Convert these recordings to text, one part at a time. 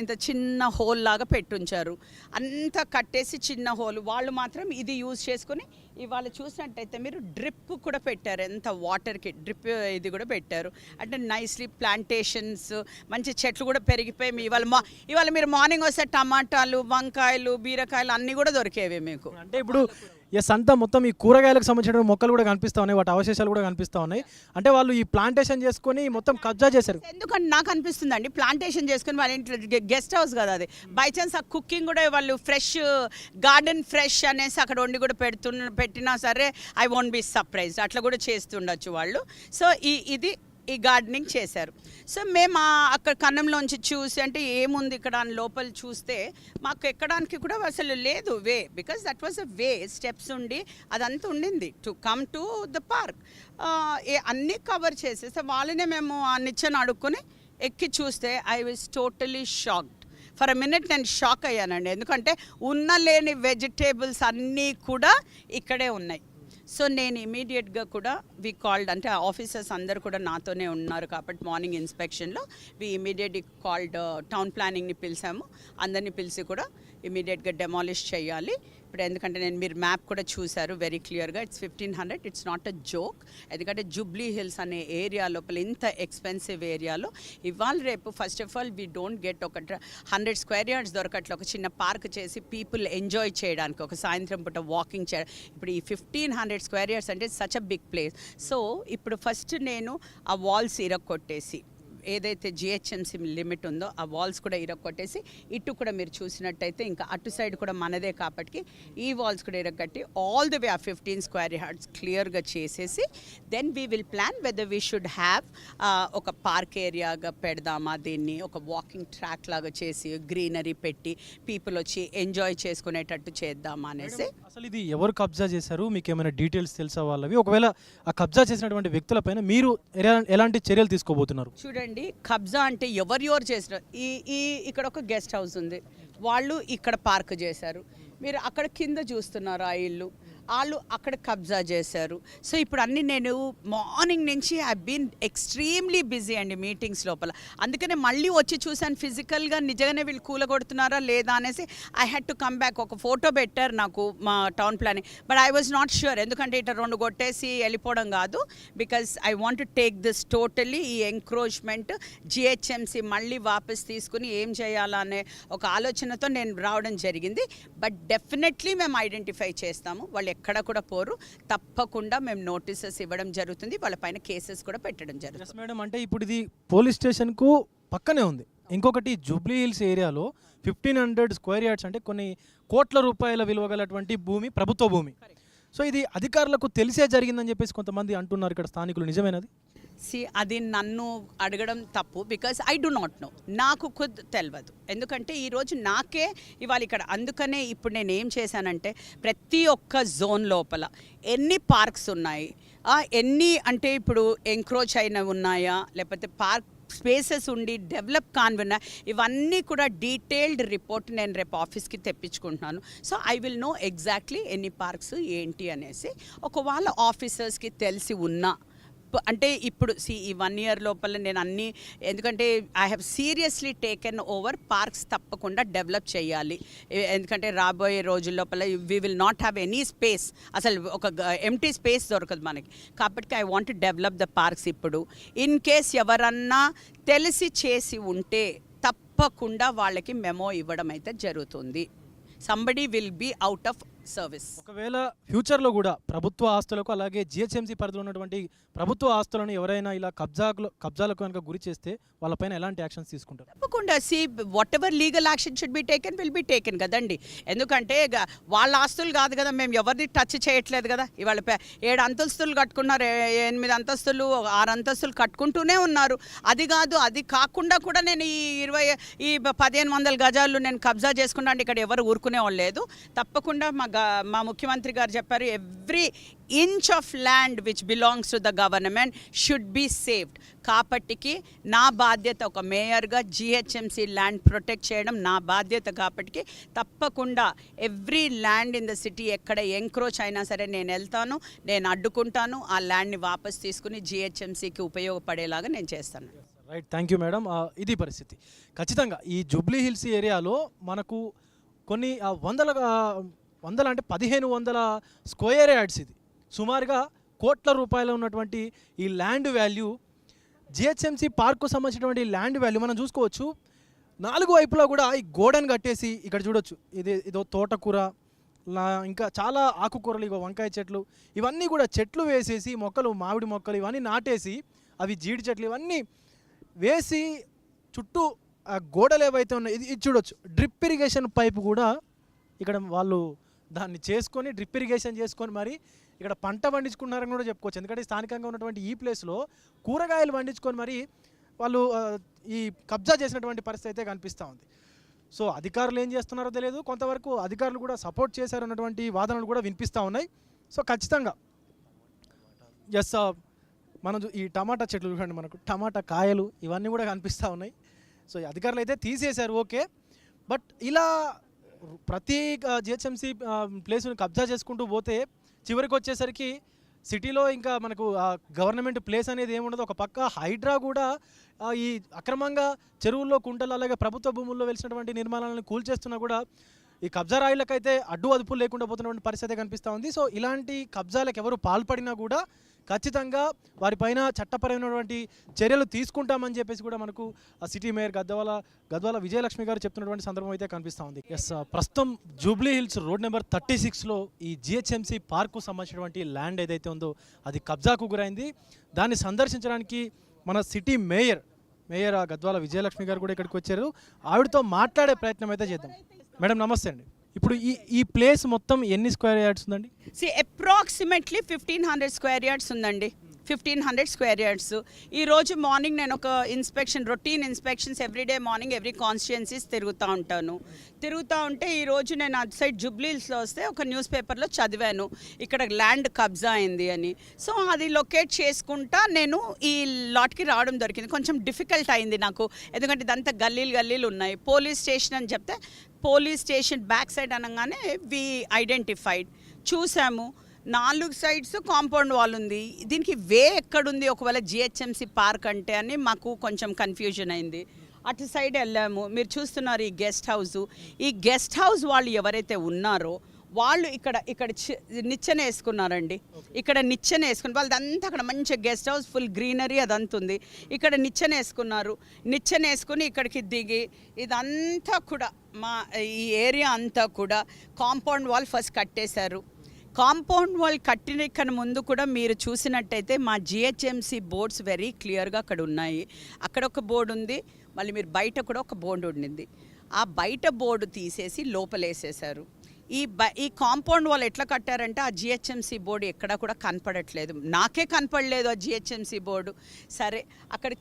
ఇంత చిన్న హోల్ లాగా పెట్టుంచారు. అంతా కట్టేసి చిన్న హోల్. వాళ్ళు మాత్రం ఇది యూజ్ చేసుకుని ఇవాళ చూసినట్టయితే మీరు డ్రిప్ కూడా పెట్టారు. ఎంత వాటర్కి డ్రిప్ ఇది కూడా పెట్టారు. అంటే నైస్లీ ప్లాంటేషన్స్, మంచి చెట్లు కూడా పెరిగిపోయి ఇవాళ మీరు మార్నింగ్ వస్తే టమాటాలు, వంకాయలు, బీరకాయలు అన్నీ కూడా దొరికేవి మీకు. అంటే ఇప్పుడు సంత మొత్తం ఈ కూరగాయలకు సంబంధించిన మొక్కలు కూడా కనిపిస్తూ ఉన్నాయి, వాటి అవశేషాలు కూడా కనిపిస్తూ ఉన్నాయి. అంటే వాళ్ళు ఈ ప్లాంటేషన్ చేసుకొని మొత్తం కబ్జా చేశారు. ఎందుకంటే నాకు అనిపిస్తుంది అండి, ప్లాంటేషన్ చేసుకుని వాళ్ళ ఇంట్లో గెస్ట్ హౌస్ కదా అది, బై ఛాన్స్ ఆ కుకింగ్ కూడా వాళ్ళు ఫ్రెష్ గార్డెన్ ఫ్రెష్ అనేసి అక్కడ వండి కూడా పెట్టినా సరే ఐ వోంట్ బి సర్ప్రైజ్డ్, అట్లా కూడా చేస్తుండొచ్చు వాళ్ళు. సో ఇది గార్డెనింగ్ చేశారు. సో మేము అక్కడ కన్నంలోంచి చూసి అంటే ఏముంది ఇక్కడ అని లోపల చూస్తే మాకు ఎక్కడానికి కూడా అసలు లేదు way, because that was a way, steps ఉండి అదంతా ఉండింది to come to the park. అన్నీ కవర్ చేసేస్తే వాళ్ళనే మేము ఆ నిచ్చెన అడుక్కొని ఎక్కి చూస్తే I was totally shocked. For a minute నేను షాక్ అయ్యానండి, ఎందుకంటే లేని వెజిటేబుల్స్ అన్నీ కూడా ఇక్కడే ఉన్నాయి. సో నేను ఇమీడియట్గా కూడా వి కాల్డ్, అంటే ఆఫీసర్స్ అందరు కూడా నాతోనే ఉన్నారు కాబట్టి మార్నింగ్ ఇన్స్పెక్షన్లో వి ఇమీడియట్లీ కాల్డ్ టౌన్ ప్లానింగ్ని పిలిచాము. అందరినీ పిలిచి కూడా ఇమీడియట్గా డెమాలిష్ చేయాలి. ఇప్పుడు ఎందుకంటే మీరు మ్యాప్ కూడా చూశారు వెరీ క్లియర్గా, it's 1500, it's not a joke. ఎందుకంటే జూబ్లీ హిల్స్ అనే ఏరియా లోపల ఇంత ఎక్స్పెన్సివ్ ఏరియాలో ఇవాళ రేపు first of all we don't get ఒక 100 స్క్వేర్ యార్డ్స్ దొరకట్లే ఒక చిన్న పార్క్ చేసి పీపుల్ ఎంజాయ్ చేయడానికి, ఒక సాయంత్రం పూట వాకింగ్ చేయడం. ఇప్పుడు ఈ 1500 స్క్వేర్ యార్డ్స్ అంటే such a big place. So ఇప్పుడు ఫస్ట్ నేను ఆ వాల్స్ ఇరక్కొట్టేసి, ఏదైతే జిహెచ్ఎంసీ లిమిట్ ఉందో ఆ వాల్స్ కూడా ఇరగొట్టేసి, ఇటు కూడా మీరు చూసినట్టయితే ఇంకా అటు సైడ్ కూడా మనదే కాబట్టి ఈ వాల్స్ కూడా ఇరగొట్టి ఆల్ ది వే ఆ 15 స్క్వేర్ యార్డ్స్ క్లియర్గా చేసేసి then we will plan whether we should have ఒక పార్క్ ఏరియాగా పెడదామా, దీన్ని ఒక వాకింగ్ ట్రాక్ లాగా చేసి గ్రీనరీ పెట్టి పీపుల్ వచ్చి ఎంజాయ్ చేసుకునేటట్టు చేద్దామా అనేసి. అసలు ఇది ఎవరు కబ్జా చేశారు, మీకు ఏమైనా డీటెయిల్స్ తెలుసా వాళ్ళవి? ఒకవేళ ఆ కబ్జా చేసినటువంటి వ్యక్తులపైన మీరు ఎలాంటి చర్యలు తీసుకోబోతున్నారు? చూడండి, కబ్జా అంటే ఎవరు చేసిన ఇక్కడ ఒక గెస్ట్ హౌస్ ఉంది, వాళ్ళు ఇక్కడ పార్క్ చేశారు. మీరు అక్కడ కింద చూస్తున్నారు ఆ ఇల్లు, వాళ్ళు అక్కడ కబ్జా చేశారు. సో ఇప్పుడు అన్నీ నేను మార్నింగ్ నుంచి ఐ బీన్ ఎక్స్ట్రీమ్లీ బిజీ అండి మీటింగ్స్ లోపల. అందుకనే మళ్ళీ వచ్చి చూశాను ఫిజికల్గా నిజంగానే వీళ్ళు కూలగొడుతున్నారా లేదా అనేసి. I had to come back. ఒక ఫోటో పెట్టారు నాకు మా town planning, but I was not sure, ఎందుకంటే ఇట్లా 2 కొట్టేసి వెళ్ళిపోవడం కాదు. Because I want to take this totally, ఈ ఎంక్రోచ్మెంట్ జిహెచ్ఎంసీ మళ్ళీ వాపస్ తీసుకుని ఏం చేయాలా అనే ఒక ఆలోచనతో నేను రావడం జరిగింది. బట్ డెఫినెట్లీ మేము ఐడెంటిఫై చేస్తాము, వాళ్ళు ఎక్కడ కూడా పోరు. తప్పకుండా మేము నోటీసెస్ ఇవ్వడం జరుగుతుంది, వాళ్ళ పైన కేసెస్ కూడా పెట్టడం జరుగుతుంది. మేడం, అంటే ఇప్పుడు ఇది పోలీస్ స్టేషన్కు పక్కనే ఉంది. ఇంకొకటి జూబ్లీ హిల్స్ ఏరియాలో 1500 స్క్వేర్ యార్డ్స్ అంటే కొన్ని కోట్ల రూపాయల విలువ గలటువంటి భూమి, ప్రభుత్వ భూమి. సో ఇది అధికారులకు తెలిసే జరిగిందని చెప్పేసి కొంతమంది అంటున్నారు ఇక్కడ స్థానికులు, నిజమేనది? అది నన్ను అడగడం తప్పు, because I do not know, నాకు తెలియదు. ఎందుకంటే ఈరోజు నాకే ఇవాళ ఇక్కడ, అందుకనే ఇప్పుడు నేను ఏం చేశానంటే ప్రతి ఒక్క జోన్ లోపల ఎన్ని పార్క్స్ ఉన్నాయి, ఎన్ని అంటే ఇప్పుడు ఎంక్రోచ్ అయినవి ఉన్నాయా, లేకపోతే పార్క్ స్పేసెస్ ఉండి డెవలప్ కానివిన్నా, ఇవన్నీ కూడా డీటెయిల్డ్ రిపోర్ట్ నేను రేపు ఆఫీస్కి తెప్పించుకుంటున్నాను. So I will know exactly ఎన్ని పార్క్స్ ఏంటి అనేసి. ఒకవేళ ఆఫీసర్స్కి తెలిసి ఉన్నా, అంటే ఇప్పుడు ఈ 1 year లోపల నేను అన్నీ, ఎందుకంటే I have seriously taken over parks తప్పకుండా డెవలప్ చేయాలి. ఎందుకంటే రాబోయే రోజుల లోపల we will not have any space, అసలు ఒక ఎంటీ స్పేస్ దొరకదు మనకి. కాబట్టి I want to develop the parks. ఇప్పుడు ఇన్ కేస్ ఎవరన్నా తెలిసి చేసి ఉంటే తప్పకుండా వాళ్ళకి మెమో ఇవ్వడం అయితే జరుగుతుంది. Somebody will be out of service. ఒకవేళ ఫ్యూచర్లో కూడా ప్రభుత్వ ఆస్తులకు అలాగే జిహెచ్ఎంసీ పరిధిలో ఉన్నటువంటి ప్రభుత్వ ఆస్తులను ఎవరైనా ఇలా కబ్జాలకు కనుక గురి చేస్తే వాళ్ళపైన ఎలాంటి యాక్షన్స్ తీసుకుంటారు? తప్పకుండా what ever legal action should be taken will be taken కదండి. ఎందుకంటే వాళ్ళ ఆస్తులు కాదు కదా, మేము ఎవరిని టచ్ చేయట్లేదు కదా. ఇవాళ 7 అంతస్తులు కట్టుకున్నారు, 8 అంతస్తులు, 6 అంతస్తులు కట్టుకుంటూనే ఉన్నారు. అది కాదు, అది కాకుండా కూడా నేను ఈ 1500 గజాలు నేను కబ్జా చేసుకున్నాను, ఇక్కడ ఎవరు ఊరుకునే వాళ్ళు లేదు. తప్పకుండా మా ముఖ్యమంత్రి గారు చెప్పారు, every inch of land which belongs to the government should be saved. కాబట్టికి నా బాధ్యత ఒక మేయర్గా జిహెచ్ఎంసీ ల్యాండ్ ప్రొటెక్ట్ చేయడం నా బాధ్యత. కాబట్టికి తప్పకుండా every land in the city ఎక్కడ ఎంక్రోచ్ అయినా సరే నేను వెళ్తాను, నేను అడ్డుకుంటాను, ఆ ల్యాండ్ని వాపస్ తీసుకుని జిహెచ్ఎంసీకి ఉపయోగపడేలాగా నేను చేస్తాను. Right, thank you madam. ఇది పరిస్థితి. ఖచ్చితంగా ఈ జూబ్లీ హిల్స్ ఏరియాలో మనకు కొన్ని వందల అంటే 1500 స్క్వేర్ యార్డ్స్ ఇది సుమారుగా కోట్ల రూపాయలు ఉన్నటువంటి ఈ ల్యాండ్ వాల్యూ, జిహెచ్ఎంసీ పార్కు సంబంధించినటువంటి ల్యాండ్ వాల్యూ మనం చూసుకోవచ్చు. 4 వైపులా కూడా ఈ గోడను కట్టేసి ఇక్కడ చూడొచ్చు, ఇదో తోటకూర, ఇంకా చాలా ఆకుకూరలు, ఇగో వంకాయ చెట్లు, ఇవన్నీ కూడా చెట్లు వేసేసి మొక్కలు, మామిడి మొక్కలు ఇవన్నీ నాటేసి, అవి జీడి చెట్లు ఇవన్నీ వేసి చుట్టూ ఆ గోడలు ఏవైతే ఉన్నాయి ఇది చూడొచ్చు. డ్రిప్ ఇరిగేషన్ పైపు కూడా ఇక్కడ వాళ్ళు దాన్ని చేసుకొని డ్రిప్ ఇరిగేషన్ చేసుకొని మరి ఇక్కడ పంట పండించుకున్నారని కూడా చెప్పుకోవచ్చు. ఎందుకంటే స్థానికంగా ఉన్నటువంటి ఈ ప్లేస్లో కూరగాయలు పండించుకొని మరి వాళ్ళు ఈ కబ్జా చేసినటువంటి పరిస్థితి అయితే కనిపిస్తూ ఉంది. సో అధికారులు ఏం చేస్తున్నారో తెలియదు, కొంతవరకు అధికారులు కూడా సపోర్ట్ చేశారన్నటువంటి వాదనలు కూడా వినిపిస్తూ ఉన్నాయి. సో ఖచ్చితంగా ఎస్, మనం ఈ టమాటా చెట్లు చూడండి, మనకు టమాటా కాయలు ఇవన్నీ కూడా కనిపిస్తూ ఉన్నాయి. సో ఈ అధికారులు అయితే తీసేశారు, ఓకే. బట్ ఇలా ప్రతి జిహెచ్ఎంసీ ప్లేస్ని కబ్జా చేసుకుంటూ పోతే చివరికి వచ్చేసరికి సిటీలో ఇంకా మనకు గవర్నమెంట్ ప్లేస్ అనేది ఏముండదు. ఒక పక్క హైడ్రా కూడా ఈ అక్రమంగా చెరువుల్లో, కుంటలు, అలాగే ప్రభుత్వ భూముల్లో వెలిసినటువంటి నిర్మాణాలను కూల్చేస్తున్నా కూడా ఈ కబ్జా రాయిలకైతే అడ్డు అదుపులు లేకుండా పోతున్నటువంటి పరిస్థితి కనిపిస్తూ ఉంది. సో ఇలాంటి కబ్జాలకు ఎవరు పాల్పడినా కూడా ఖచ్చితంగా వారిపైన చట్టపరమైనటువంటి చర్యలు తీసుకుంటామని చెప్పేసి కూడా మనకు సిటీ మేయర్ గద్వాల విజయలక్ష్మి గారు చెప్తున్నటువంటి సందర్భం అయితే కనిపిస్తూ ఉంది. ఎస్, ప్రస్తుతం జూబ్లీ హిల్స్ రోడ్ నెంబర్ 36లో ఈ జిహెచ్ఎంసీ పార్కు సంబంధించినటువంటి ల్యాండ్ ఏదైతే ఉందో అది కబ్జాకు గురైంది. దాన్ని సందర్శించడానికి మన సిటీ మేయర్ గద్వాల విజయలక్ష్మి గారు కూడా ఇక్కడికి వచ్చారు. ఆవిడతో మాట్లాడే ప్రయత్నం అయితే చేద్దాం. మేడం నమస్తే అండి. ఇప్పుడు ఈ ప్లేస్ మొత్తం ఎన్ని స్క్వేర్ యార్డ్స్ ఉందండి? అప్రాక్సిమేట్లీ 1500 స్క్వేర్ యార్డ్స్ ఉందండి. 1500 స్క్వేర్ యార్డ్స్. ఈరోజు మార్నింగ్ నేను ఒక routine inspections everyday morning every constituencies తిరుగుతూ ఉంటే ఈరోజు నేను అటు సైడ్ జూబ్లీహిల్స్లో వస్తే ఒక న్యూస్ పేపర్లో చదివాను ఇక్కడ ల్యాండ్ కబ్జా అయింది అని. సో అది లొకేట్ చేసుకుంటా నేను ఈ లాట్కి రావడం దొరికింది. కొంచెం డిఫికల్ట్ అయింది నాకు, ఎందుకంటే ఇదంతా గల్లీలు ఉన్నాయి. పోలీస్ స్టేషన్ అని చెప్తే పోలీస్ స్టేషన్ బ్యాక్ సైడ్ అనగానే వి ఐడెంటిఫైడ్, చూసాము 4 సైడ్స్ కాంపౌండ్ వాల్ ఉంది. దీనికి ఎక్కడుంది ఒకవేళ జిహెచ్ఎంసీ పార్క్ అంటే అని మాకు కొంచెం కన్ఫ్యూజన్ అయింది. అటు సైడ్ వెళ్ళాము. మీరు చూస్తున్నారు ఈ గెస్ట్ హౌస్ వాళ్ళు ఎవరైతే ఉన్నారో వాళ్ళు ఇక్కడ నిచ్చెన వేసుకున్నారండి. ఇక్కడ నిచ్చెన వేసుకుని వాళ్ళదంతా అక్కడ మంచి గెస్ట్ హౌస్, ఫుల్ గ్రీనరీ అదంతా ఉంది. ఇక్కడ నిచ్చెన వేసుకుని ఇక్కడికి దిగి ఇదంతా కూడా మా ఈ ఏరియా అంతా కూడా కాంపౌండ్ వాల్ ఫస్ట్ కట్టేశారు. కాంపౌండ్ వాల్ కట్టిన ముందు కూడా మీరు చూసినట్టయితే మా జిహెచ్ఎంసీ బోర్డ్స్ వెరీ క్లియర్గా అక్కడ ఉన్నాయి. అక్కడ ఒక బోర్డు ఉంది, మళ్ళీ మీరు బయట కూడా ఒక బోర్డు ఉండింది. ఆ బయట బోర్డు తీసేసి లోపలేసేశారు. ఈ కాంపౌండ్ వాళ్ళు ఎట్లా కట్టారంటే ఆ జిహెచ్ఎంసీ బోర్డు ఎక్కడా కూడా కనపడట్లేదు, నాకే కనపడలేదు ఆ జిహెచ్ఎంసీ బోర్డు. సరే, అక్కడ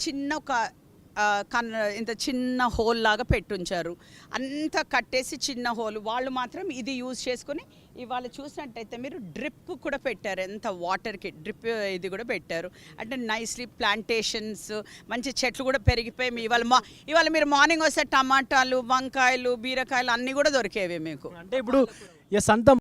ఇంత చిన్న హోల్ లాగా పెట్టుంచారు, అంతా కట్టేసి చిన్న హోల్. వాళ్ళు మాత్రం ఇది యూజ్ చేసుకుని ఇవాళ చూసినట్టయితే మీరు డ్రిప్ కూడా పెట్టారు, ఎంత వాటర్కి డ్రిప్ ఇది కూడా పెట్టారు. అంటే నైస్లీ ప్లాంటేషన్స్, మంచి చెట్లు కూడా పెరిగిపోయి ఇవాళ మీరు మార్నింగ్ వస్తే టమాటాలు, వంకాయలు, బీరకాయలు అన్నీ కూడా దొరికేవి మీకు. అంటే ఇప్పుడు సంత